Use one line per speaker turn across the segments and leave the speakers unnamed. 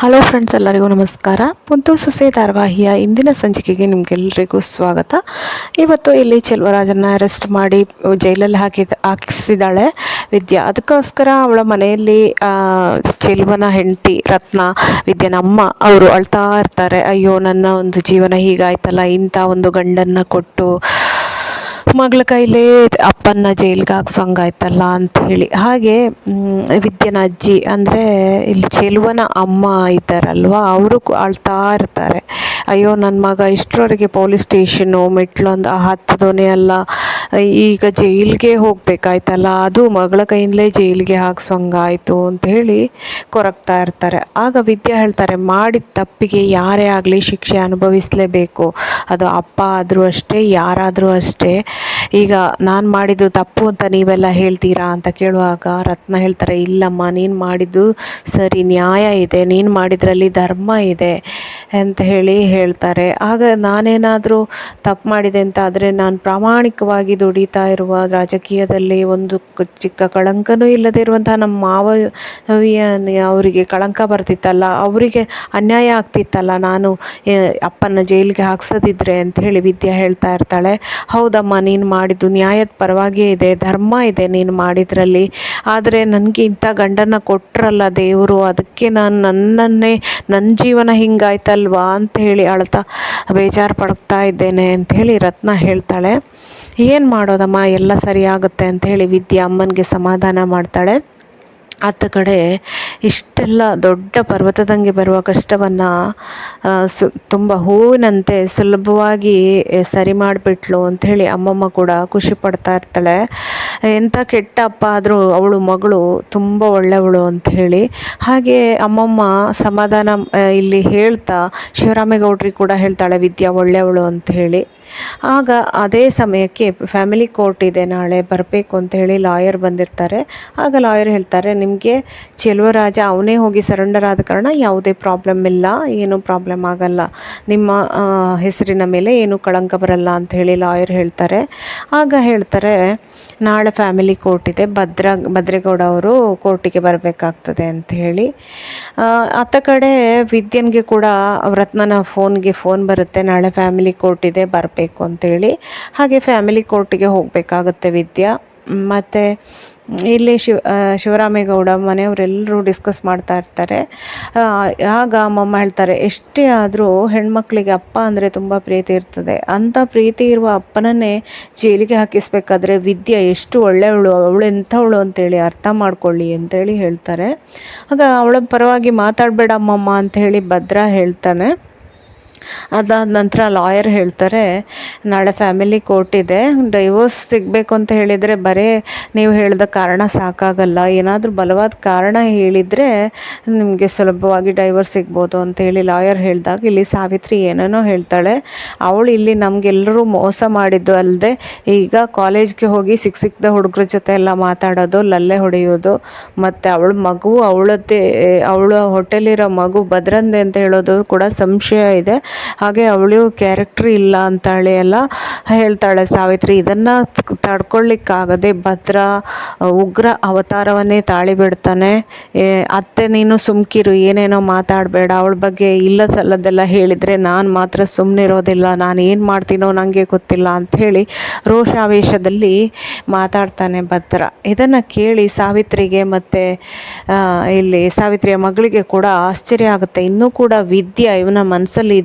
Hello friends, ಎಲ್ಲರಿಗೂ ನಮಸ್ಕಾರ. ಮುದ್ದು ಸೊಸೆ ಧಾರಾವಾಹಿಯ ಇಂದಿನ ಸಂಚಿಕೆಗೆ ನಿಮಗೆಲ್ಲರಿಗೂ ಸ್ವಾಗತ. ಇವತ್ತು ಇಲ್ಲಿ ಚೆಲುವರಾಜನ್ನ ಅರೆಸ್ಟ್ ಮಾಡಿ ಜೈಲಲ್ಲಿ ಹಾಕಿಸಿದ್ದಾಳೆ ವಿದ್ಯಾ. ಅದಕ್ಕೋಸ್ಕರ ಅವಳ ಮನೆಯಲ್ಲಿ ಚೆಲುವನ ಹೆಂಡತಿ ರತ್ನ, ವಿದ್ಯನ ಅಮ್ಮ ಅವರು ಅಳ್ತಾ ಇರ್ತಾರೆ. ಅಯ್ಯೋ, ನನ್ನ ಒಂದು ಜೀವನ ಹೀಗಾಯ್ತಲ್ಲ, ಇಂಥ ಒಂದು ಗಂಡನ್ನು ಕೊಟ್ಟು ಮಗಳ ಕೈಲೇ ಅಪ್ಪನ್ನ ಜೈಲಿಗೆ ಹಾಕ್ಸೋಂಗಾಯ್ತಲ್ಲ ಅಂತ ಹೇಳಿ. ಹಾಗೆ ವಿದ್ಯನ ಅಜ್ಜಿ ಅಂದರೆ ಇಲ್ಲಿ ಚೆಲುವನ ಅಮ್ಮ ಇದ್ದಾರಲ್ವ, ಅವರು ಅಳ್ತಾ ಇರ್ತಾರೆ. ಅಯ್ಯೋ, ನನ್ನ ಮಗ ಇಷ್ಟರವರೆಗೆ ಪೊಲೀಸ್ ಸ್ಟೇಷನ್ನು ಮೆಟ್ಲೊಂದು ಹತ್ತದೋನೇ ಅಲ್ಲ, ಈಗ ಜೈಲಿಗೆ ಹೋಗ್ಬೇಕಾಯ್ತಲ್ಲ, ಅದು ಮಗಳ ಕೈಯಿಂದಲೇ ಜೈಲಿಗೆ ಹಾಕ್ಸೋಂಗಾಯ್ತು ಅಂತ ಹೇಳಿ ಕೊರಗ್ತಾ ಇರ್ತಾರೆ. ಆಗ ವಿದ್ಯಾ ಹೇಳ್ತಾರೆ, ಮಾಡಿದ ತಪ್ಪಿಗೆ ಯಾರೇ ಆಗಲಿ ಶಿಕ್ಷೆ ಅನುಭವಿಸಲೇಬೇಕು. ಅದು ಅಪ್ಪ ಆದರೂ ಅಷ್ಟೇ, ಯಾರಾದರೂ ಅಷ್ಟೇ. ಈಗ ನಾನು ಮಾಡಿದ್ದು ತಪ್ಪು ಅಂತ ನೀವೆಲ್ಲ ಹೇಳ್ತೀರಾ ಅಂತ ಕೇಳುವಾಗ ರತ್ನ ಹೇಳ್ತಾರೆ, ಇಲ್ಲಮ್ಮ, ನೀನು ಮಾಡಿದ್ದು ಸರಿ, ನ್ಯಾಯ ಇದೆ, ನೀನು ಮಾಡಿದ್ರಲ್ಲಿ ಧರ್ಮ ಇದೆ ಅಂತ ಹೇಳ್ತಾರೆ. ಆಗ ನಾನೇನಾದರೂ ತಪ್ಪು ಮಾಡಿದೆ ಅಂತ ಆದರೆ, ನಾನು ಪ್ರಾಮಾಣಿಕವಾಗಿ ದುಡಿತಾ ಇರುವ ರಾಜಕೀಯದಲ್ಲಿ ಒಂದು ಚಿಕ್ಕ ಕಳಂಕನೂ ಇಲ್ಲದೇ ಇರುವಂಥ ನಮ್ಮ ಮಾವಯ್ಯ ಅವರಿಗೆ ಕಳಂಕ ಬರ್ತಿತ್ತಲ್ಲ, ಅವರಿಗೆ ಅನ್ಯಾಯ ಆಗ್ತಿತ್ತಲ್ಲ ನಾನು ಅಪ್ಪನ ಜೈಲಿಗೆ ಹಾಕ್ಸೋದಿದ್ರೆ ಅಂತ ಹೇಳಿ ವಿದ್ಯಾ ಹೇಳ್ತಾ ಇರ್ತಾಳೆ. ಹೌದಮ್ಮ, ನೀನು ಮಾಡಿದ್ದು ನ್ಯಾಯದ ಪರವಾಗಿಯೇ ಇದೆ, ಧರ್ಮ ಇದೆ ನೀನು ಮಾಡಿದ್ರಲ್ಲಿ. ಆದರೆ ನನಗೆ ಇಂಥ ಗಂಡನ್ನು ಕೊಟ್ಟರಲ್ಲ ದೇವರು, ಅದಕ್ಕೆ ನಾನು ನನ್ನ ಜೀವನ ಹಿಂಗಾಯ್ತಲ್ವಾ ಅಂತ ಹೇಳಿ ಅಳ್ತಾ ಬೇಜಾರು ಪಡ್ತಾ ಇದ್ದೇನೆ ಅಂಥೇಳಿ ರತ್ನ ಹೇಳ್ತಾಳೆ. ಏನು ಮಾಡೋದಮ್ಮ, ಎಲ್ಲ ಸರಿಯಾಗುತ್ತೆ ಅಂಥೇಳಿ ವಿದ್ಯಾ ಅಮ್ಮನಿಗೆ ಸಮಾಧಾನ ಮಾಡ್ತಾಳೆ. ಆತ ಕಡೆ ಇಷ್ಟೆಲ್ಲ ದೊಡ್ಡ ಪರ್ವತದಂಗೆ ಬರುವ ಕಷ್ಟವನ್ನು ತುಂಬ ಹೂವಿನಂತೆ ಸುಲಭವಾಗಿ ಸರಿ ಮಾಡಿಬಿಟ್ಲು ಅಂಥೇಳಿ ಅಮ್ಮಮ್ಮ ಕೂಡ ಖುಷಿ ಪಡ್ತಾ ಇರ್ತಾಳೆ. ಎಂಥ ಕೆಟ್ಟ ಅಪ್ಪ ಆದರೂ ಅವಳು ಮಗಳು ತುಂಬ ಒಳ್ಳೆಯವಳು ಅಂಥೇಳಿ. ಹಾಗೆ ಅಮ್ಮಮ್ಮ ಸಮಾಧಾನ ಇಲ್ಲಿ ಹೇಳ್ತಾ ಶಿವರಾಮೇಗೌಡ್ರಿಗೆ ಕೂಡ ಹೇಳ್ತಾಳೆ ವಿದ್ಯಾ ಒಳ್ಳೆಯವಳು ಅಂಥೇಳಿ. ಆಗ ಅದೇ ಸಮಯಕ್ಕೆ ಫ್ಯಾಮಿಲಿ ಕೋರ್ಟ್ ಇದೆ, ನಾಳೆ ಬರಬೇಕು ಅಂಥೇಳಿ ಲಾಯರ್ ಬಂದಿರ್ತಾರೆ. ಆಗ ಲಾಯರ್ ಹೇಳ್ತಾರೆ, ನಿಮಗೆ ಚೆಲುವರಾಜ ಅವನೇ ಹೋಗಿ ಸರೆಂಡರ್ ಆದ ಕಾರಣ ಯಾವುದೇ ಪ್ರಾಬ್ಲಮ್ ಇಲ್ಲ, ಏನೂ ಪ್ರಾಬ್ಲಮ್ ಆಗಲ್ಲ, ನಿಮ್ಮ ಹೆಸರಿನ ಮೇಲೆ ಏನೂ ಕಳಂಕ ಬರಲ್ಲ ಅಂಥೇಳಿ ಲಾಯರ್ ಹೇಳ್ತಾರೆ. ಆಗ ಹೇಳ್ತಾರೆ, ನಾಳೆ ಫ್ಯಾಮಿಲಿ ಕೋರ್ಟ್ ಇದೆ, ಭದ್ರೇಗೌಡ ಅವರು ಕೋರ್ಟಿಗೆ ಬರಬೇಕಾಗ್ತದೆ ಅಂಥೇಳಿ. ಆತ ಕಡೆ ವಿದ್ಯನ್ಗೆ ಕೂಡ ರತ್ನನ ಫೋನ್ ಬರುತ್ತೆ, ನಾಳೆ ಫ್ಯಾಮಿಲಿ ಕೋರ್ಟ್ ಇದೆ, ಬರಬೇಕು ಅಂಥೇಳಿ. ಹಾಗೆ ಫ್ಯಾಮಿಲಿ ಕೋರ್ಟಿಗೆ ಹೋಗಬೇಕಾಗುತ್ತೆ ವಿದ್ಯಾ. ಮತ್ತು ಇಲ್ಲಿ ಶಿವರಾಮೇಗೌಡ ಮನೆಯವರೆಲ್ಲರೂ ಡಿಸ್ಕಸ್ ಮಾಡ್ತಾ ಇರ್ತಾರೆ. ಆಗ ಅಮ್ಮಮ್ಮ ಹೇಳ್ತಾರೆ, ಎಷ್ಟೇ ಆದರೂ ಹೆಣ್ಮಕ್ಳಿಗೆ ಅಪ್ಪ ಅಂದರೆ ತುಂಬ ಪ್ರೀತಿ ಇರ್ತದೆ, ಅಂಥ ಪ್ರೀತಿ ಇರುವ ಅಪ್ಪನನ್ನೇ ಜೈಲಿಗೆ ಹಾಕಿಸ್ಬೇಕಾದ್ರೆ ವಿದ್ಯಾ ಎಷ್ಟು ಒಳ್ಳೆಯವಳು, ಅವಳು ಎಂಥವಳು ಅಂತೇಳಿ ಅರ್ಥ ಮಾಡ್ಕೊಳ್ಳಿ ಅಂತೇಳಿ ಹೇಳ್ತಾರೆ. ಆಗ ಅವಳ ಪರವಾಗಿ ಮಾತಾಡಬೇಡ ಅಮ್ಮಮ್ಮ ಅಂಥೇಳಿ ಭದ್ರಾ ಹೇಳ್ತಾನೆ. ಅದಾದ ನಂತರ ಲಾಯರ್ ಹೇಳ್ತಾರೆ, ನಾಳೆ ಫ್ಯಾಮಿಲಿ ಕೋರ್ಟ್ ಇದೆ, ಡೈವೋರ್ಸ್ ಸಿಗಬೇಕು ಅಂತ ಹೇಳಿದರೆ ಬರೀ ನೀವು ಹೇಳಿದ ಕಾರಣ ಸಾಕಾಗಲ್ಲ, ಏನಾದರೂ ಬಲವಾದ ಕಾರಣ ಹೇಳಿದರೆ ನಿಮಗೆ ಸುಲಭವಾಗಿ ಡೈವರ್ಸ್ ಸಿಗ್ಬೋದು ಅಂತೇಳಿ ಲಾಯರ್ ಹೇಳಿದಾಗ ಇಲ್ಲಿ ಸಾವಿತ್ರಿ ಏನೇನೋ ಹೇಳ್ತಾಳೆ. ಅವಳು ಇಲ್ಲಿ ನಮಗೆಲ್ಲರೂ ಮೋಸ ಮಾಡಿದ್ದು ಅಲ್ಲದೆ ಈಗ ಕಾಲೇಜ್ಗೆ ಹೋಗಿ ಸಿಕ್ಕದ ಹುಡುಗರ ಜೊತೆ ಎಲ್ಲ ಮಾತಾಡೋದು, ಲಲ್ಲೆ ಹೊಡೆಯೋದು, ಮತ್ತು ಅವಳ ಮಗು ಅವಳ ಹೊಟ್ಟೆಲಿರೋ ಮಗು ಭದ್ರಂದೆ ಅಂತ ಹೇಳೋದು ಕೂಡ ಸಂಶಯ ಇದೆ. ಹಾಗೆ ಅವಳು ಕ್ಯಾರೆಕ್ಟರ್ ಇಲ್ಲ ಅಂತಾಳೆ ಎಲ್ಲ ಹೇಳ್ತಾಳೆ ಸಾವಿತ್ರಿ. ಇದನ್ನು ತಡ್ಕೊಳ್ಳಿಕ್ಕಾಗದೆ ಭದ್ರ ಉಗ್ರ ಅವತಾರವನ್ನೇ ತಾಳಿ ಬಿಡ್ತಾನೆ. ಅತ್ತೆ ನೀನು ಸುಮ್ಕಿರು, ಏನೇನೋ ಮಾತಾಡಬೇಡ, ಅವಳ ಬಗ್ಗೆ ಇಲ್ಲ ಸಲ್ಲದೆಲ್ಲ ಹೇಳಿದರೆ ನಾನು ಮಾತ್ರ ಸುಮ್ಮನಿರೋದಿಲ್ಲ, ನಾನು ಏನು ಮಾಡ್ತೀನೋ ನನಗೆ ಗೊತ್ತಿಲ್ಲ ಅಂಥೇಳಿ ರೋಷಾವೇಶದಲ್ಲಿ ಮಾತಾಡ್ತಾನೆ ಭದ್ರ. ಇದನ್ನು ಕೇಳಿ ಸಾವಿತ್ರಿಗೆ ಮತ್ತು ಇಲ್ಲಿ ಸಾವಿತ್ರಿಯ ಮಗಳಿಗೆ ಕೂಡ ಆಶ್ಚರ್ಯ ಆಗುತ್ತೆ. ಇನ್ನೂ ಕೂಡ ವಿದ್ಯಾ ಇವನ ಮನಸ್ಸಲ್ಲಿ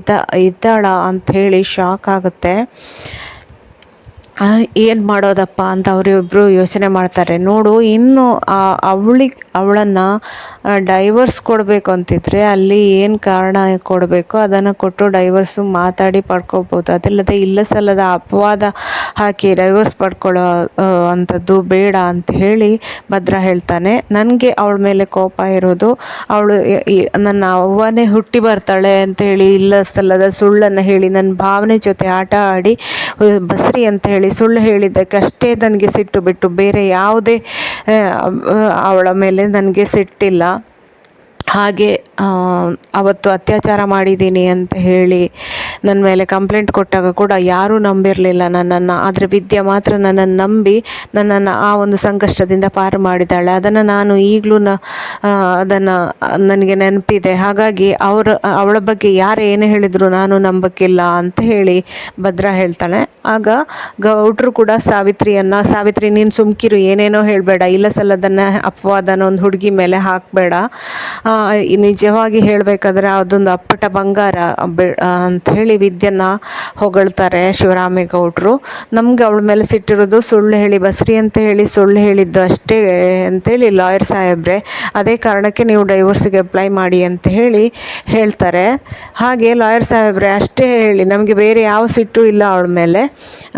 ಇದ್ದಾಳ ಅಂಥೇಳಿ ಶಾಕ್ ಆಗುತ್ತೆ. ಏನು ಮಾಡೋದಪ್ಪ ಅಂತ ಅವರಿಬ್ಬರು ಯೋಚನೆ ಮಾಡ್ತಾರೆ. ನೋಡು, ಇನ್ನು ಅವಳನ್ನು ಡೈವರ್ಸ್ ಕೊಡಬೇಕು ಅಂತಿದ್ರೆ ಅಲ್ಲಿ ಏನು ಕಾರಣ ಕೊಡಬೇಕು ಅದನ್ನು ಕೊಟ್ಟು ಡೈವರ್ಸು ಮಾತಾಡಿ ಪಡ್ಕೊಳ್ಬೋದು. ಅದಲ್ಲದೆ ಇಲ್ಲ ಸಲ್ಲದ ಅಪವಾದ ಹಾಕಿ ಡೈವರ್ಸ್ ಪಡ್ಕೊಳ್ಳೋ ಅಂಥದ್ದು ಬೇಡ ಅಂತ ಹೇಳಿ ಭದ್ರ ಹೇಳ್ತಾನೆ. ನನಗೆ ಅವಳ ಮೇಲೆ ಕೋಪ ಇರೋದು, ಅವಳು ನನ್ನ ಅವ್ವನೇ ಹುಟ್ಟಿ ಬರ್ತಾಳೆ ಅಂಥೇಳಿ ಇಲ್ಲ ಸಲ್ಲದ ಸುಳ್ಳನ್ನು ಹೇಳಿ ನನ್ನ ಭಾವನೆ ಜೊತೆ ಆಟ ಆಡಿ ಬಸ್ರಿ ಅಂತ ಹೇಳಿ ಸುಳ್ಳು ಹೇಳಿದ್ದಕ್ಕೆ ಅಷ್ಟೇ ನನಗೆ ಸಿಟ್ಟು ಬಿಟ್ಟು ಬೇರೆ ಯಾವುದೇ ಅವಳ ಮೇಲೆ ನನಗೆ ಸಿಟ್ಟಿಲ್ಲ. ಹಾಗೆ ಅವತ್ತು ಅತ್ಯಾಚಾರ ಮಾಡಿದ್ದೀನಿ ಅಂತ ಹೇಳಿ ನನ್ನ ಮೇಲೆ ಕಂಪ್ಲೇಂಟ್ ಕೊಟ್ಟಾಗ ಕೂಡ ಯಾರೂ ನಂಬಿರಲಿಲ್ಲ ನನ್ನನ್ನು. ಆದರೆ ವಿದ್ಯಾ ಮಾತ್ರ ನನ್ನನ್ನು ನಂಬಿ ನನ್ನನ್ನು ಆ ಒಂದು ಸಂಕಷ್ಟದಿಂದ ಪಾರು ಮಾಡಿದ್ದಾಳೆ. ಅದನ್ನು ನಾನು ಈಗಲೂ ಅದನ್ನು ನನಗೆ ನೆನಪಿದೆ. ಹಾಗಾಗಿ ಅವಳ ಬಗ್ಗೆ ಯಾರು ಏನೇ ಹೇಳಿದ್ರು ನಾನು ನಂಬಕ್ಕಿಲ್ಲ ಅಂತ ಹೇಳಿ ಭದ್ರಾ ಹೇಳ್ತಾಳೆ. ಆಗ ಗೌಡ್ರು ಕೂಡ ಸಾವಿತ್ರಿ ನೀನು ಸುಮ್ಕಿರು, ಏನೇನೋ ಹೇಳಬೇಡ, ಇಲ್ಲ ಸಲ್ಲದನ್ನು ಅಪವಾದನ ಒಂದು ಹುಡುಗಿ ಮೇಲೆ ಹಾಕಬೇಡ, ನಿಜವಾಗಿ ಹೇಳಬೇಕಾದ್ರೆ ಅದೊಂದು ಅಪ್ಪಟ ಬಂಗಾರ ಅಂತ ಹೇಳಿ ವಿದ್ಯೆನ ಹೊಗಳ್ತಾರೆ ಶಿವರಾಮೇಗೌಡರು. ನಮಗೆ ಅವಳ ಮೇಲೆ ಸಿಟ್ಟಿರೋದು ಸುಳ್ಳು ಹೇಳಿ ಬಸ್ರಿ ಅಂತ ಹೇಳಿ ಸುಳ್ಳು ಹೇಳಿದ್ದು ಅಷ್ಟೇ ಅಂತೇಳಿ ಲಾಯರ್ ಸಾಹೇಬ್ರೆ, ಅದೇ ಕಾರಣಕ್ಕೆ ನೀವು ಡೈವೋರ್ಸಿಗೆ ಅಪ್ಲೈ ಮಾಡಿ ಅಂತ ಹೇಳ್ತಾರೆ. ಹಾಗೆ ಲಾಯರ್ ಸಾಹೇಬ್ರೆ ಅಷ್ಟೇ ಹೇಳಿ, ನಮಗೆ ಬೇರೆ ಯಾವ ಸಿಟ್ಟು ಇಲ್ಲ ಅವಳ ಮೇಲೆ.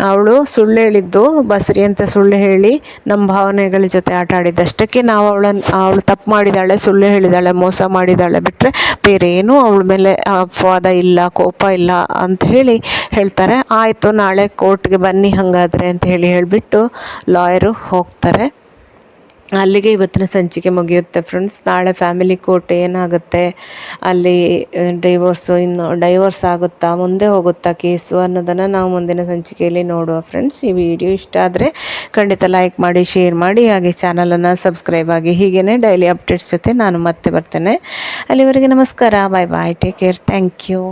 ಅವಳು ಸುಳ್ಳು ಹೇಳಿದ್ದು ಬಸ್ರಿ ಅಂತ ಸುಳ್ಳು ಹೇಳಿ ನಮ್ಮ ಭಾವನೆಗಳ ಜೊತೆ ಆಟ ಆಡಿದ್ದಷ್ಟಕ್ಕೆ ನಾವು ಅವಳು ತಪ್ಪು ಮಾಡಿದ್ದಾಳೆ, ಸುಳ್ಳು ಹೇಳಿದ್ದಾಳೆ, ಮೋಸ ಮಾಡಿದ್ದಾಳೆ, ಬಿಟ್ಟರೆ ಬೇರೆ ಏನೂ ಅವಳ ಮೇಲೆ ಅಪವಾದ ಇಲ್ಲ, ಕೋಪ ಇಲ್ಲ ಅಂತ ಹೇಳ್ತಾರೆ. ಆಯಿತು, ನಾಳೆ ಕೋರ್ಟ್ಗೆ ಬನ್ನಿ ಹಾಗಾದರೆ ಅಂತ ಹೇಳಿಬಿಟ್ಟು ಲಾಯರು ಹೋಗ್ತಾರೆ. ಅಲ್ಲಿಗೆ ಇವತ್ತಿನ ಸಂಚಿಕೆ ಮುಗಿಯುತ್ತೆ ಫ್ರೆಂಡ್ಸ್. ನಾಳೆ ಫ್ಯಾಮಿಲಿ ಕೋರ್ಟ್ ಏನಾಗುತ್ತೆ, ಅಲ್ಲಿ ಡೈವೋರ್ಸ್ ಆಗುತ್ತಾ, ಮುಂದೆ ಹೋಗುತ್ತಾ ಕೇಸು ಅನ್ನೋದನ್ನು ನಾವು ಮುಂದಿನ ಸಂಚಿಕೆಯಲ್ಲಿ ನೋಡುವ ಫ್ರೆಂಡ್ಸ್. ಈ ವಿಡಿಯೋ ಇಷ್ಟ ಆದರೆ ಖಂಡಿತ ಲೈಕ್ ಮಾಡಿ, ಶೇರ್ ಮಾಡಿ, ಹಾಗೆ ಚಾನಲನ್ನು ಸಬ್ಸ್ಕ್ರೈಬ್ ಆಗಿ. ಹೀಗೇ ಡೈಲಿ ಅಪ್ಡೇಟ್ಸ್ ಜೊತೆ ನಾನು ಮತ್ತೆ ಬರ್ತೇನೆ. ಅಲ್ಲಿವರೆಗೆ ನಮಸ್ಕಾರ, ಬಾಯ್ ಬಾಯ್, ಟೇಕ್ ಕೇರ್, ಥ್ಯಾಂಕ್ ಯು.